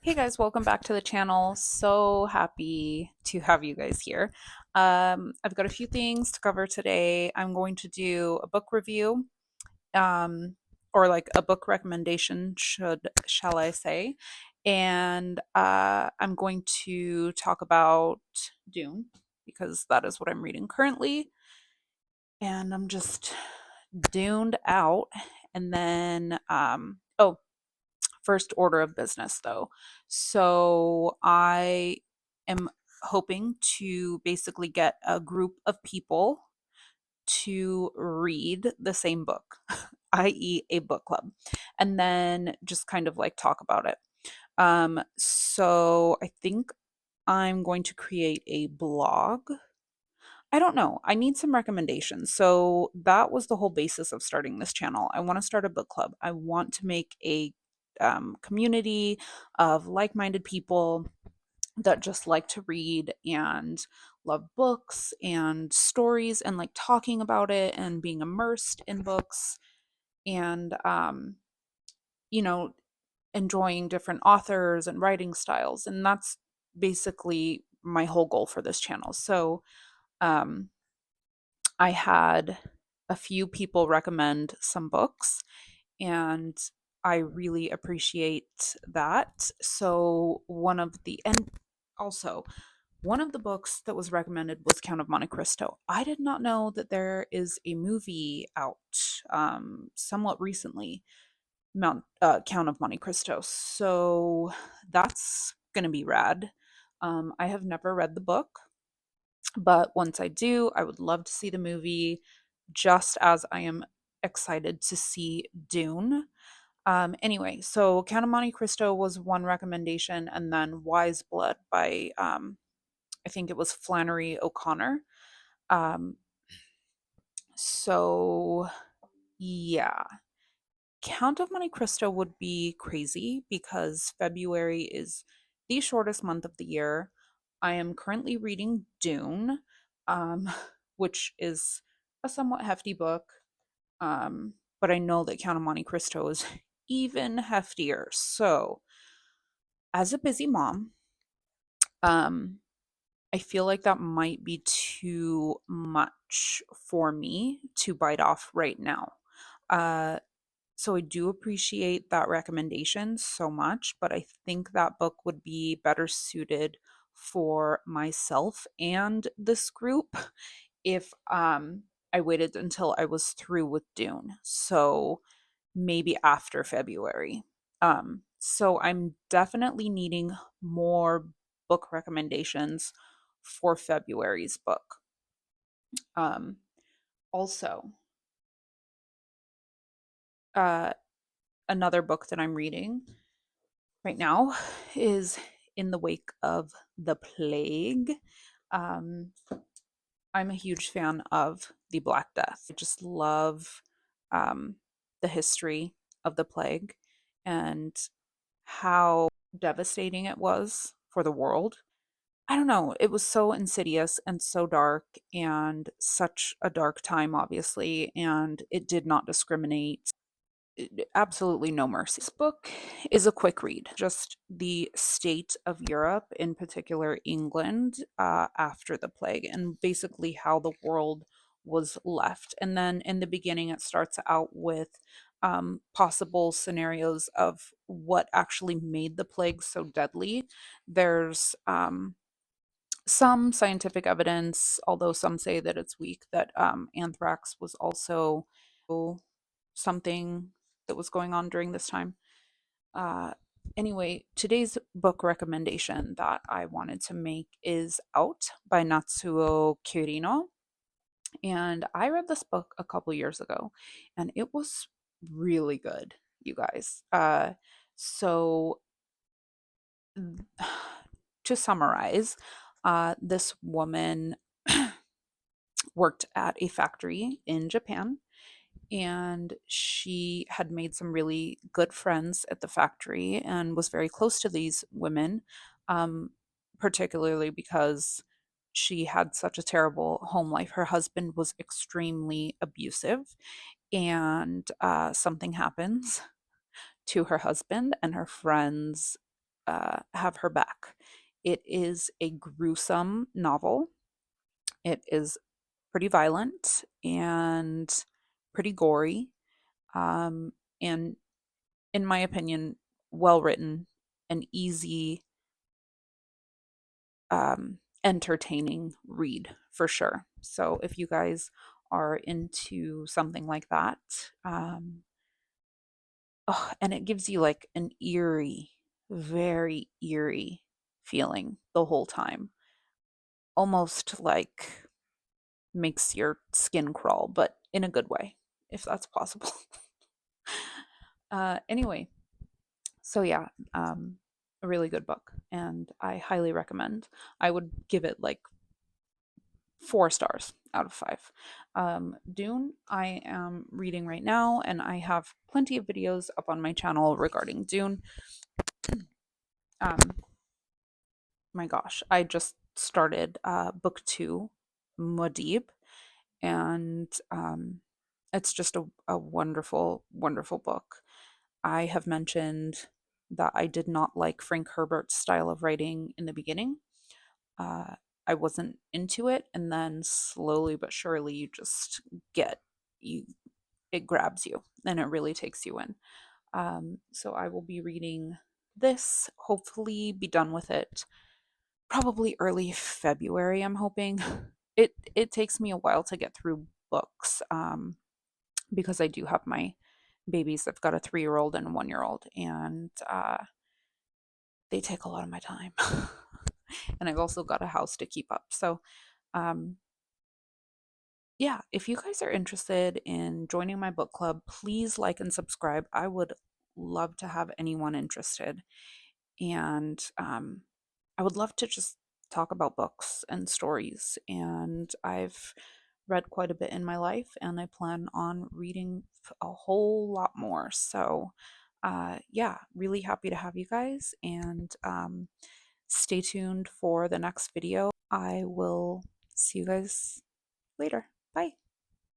Hey guys, welcome back to the channel. So happy to have you guys here. I've got a few things to cover today. I'm going to do a book review, um, or like a book recommendation, shall I say? And I'm going to talk about Dune because that is what I'm reading currently, and I'm just duned out. And then, oh, first order of business though. So I am hoping to basically get a group of people to read the same book, i.e., a book club, and then just kind of like talk about it. So I think I'm going to create a blog. I don't know. I need some recommendations. So that was the whole basis of starting this channel. I want to start a book club. I want to make a community of like minded people that just like to read and love books and stories and like talking about it and being immersed in books and, you know, enjoying different authors and writing styles. And that's basically my whole goal for this channel. So, um, I had a few people recommend some books, and I really appreciate that. So, also, one of the books that was recommended was Count of Monte Cristo. I did not know that there is a movie out somewhat recently, Count of Monte Cristo. So, that's going to be rad. I have never read the book, but once I do, I would love to see the movie just as I am excited to see Dune. Anyway, so Count of Monte Cristo was one recommendation, and then Wise Blood by I think it was Flannery O'Connor. Um, so yeah, Count of Monte Cristo would be crazy because February is the shortest month of the year. I am currently reading Dune, um, which is a somewhat hefty book, but I know that Count of Monte Cristo is even heftier. So, as a busy mom, um, I feel like that might be too much for me to bite off right now. Uh, so I do appreciate that recommendation so much, but I think that book would be better suited for myself and this group if I waited until I was through with Dune. So maybe after February. So I'm definitely needing more book recommendations for February's book. Um, also, uh, another book that I'm reading right now is In the Wake of the Plague. Um, I'm a huge fan of the Black Death. I just love um, the history of the plague and how devastating it was for the world. I don't know, it was so insidious and so dark and such a dark time, obviously, and it did not discriminate. Absolutely no mercy. This book is a quick read, just the state of Europe, in particular England, after the plague, and basically how the world was left. And then in the beginning, it starts out with possible scenarios of what actually made the plague so deadly. There's some scientific evidence, although some say that it's weak, that anthrax was also something that was going on during this time. Uh, anyway, today's book recommendation that I wanted to make is Out by Natsuo Kirino. And I read this book a couple years ago, and it was really good, you guys. So, to summarize, this woman worked at a factory in Japan, and she had made some really good friends at the factory and was very close to these women, um, particularly because she had such a terrible home life. Her husband was extremely abusive, and something happens to her husband, and her friends have her back. It is a gruesome novel. It is pretty violent and pretty gory, and in my opinion, well written and easy, entertaining read for sure. So if you guys are into something like that, oh, and it gives you like an eerie, very eerie feeling the whole time, almost like makes your skin crawl, but in a good way, if that's possible. Anyway, so yeah, a really good book, and I highly recommend. I would give it like 4 stars out of 5. Dune, I am reading right now, and I have plenty of videos up on my channel regarding Dune. Um, my gosh, I just started book 2, Muad'Dib, and it's just a wonderful, wonderful book. I have mentioned that I did not like Frank Herbert's style of writing in the beginning. Uh, I wasn't into it, and then slowly but surely you just get you it grabs you and it really takes you in. So I will be reading this, hopefully be done with it probably early February, I'm hoping. It takes me a while to get through books, because I do have my babies. I've got a 3-year-old and a 1-year-old, and they take a lot of my time. And I've also got a house to keep up. So, um, yeah, if you guys are interested in joining my book club, please like and subscribe. I would love to have anyone interested. And I would love to just talk about books and stories. And I've read quite a bit in my life, and I plan on reading a whole lot more. So, yeah, really happy to have you guys. And stay tuned for the next video. I will see you guys later. Bye.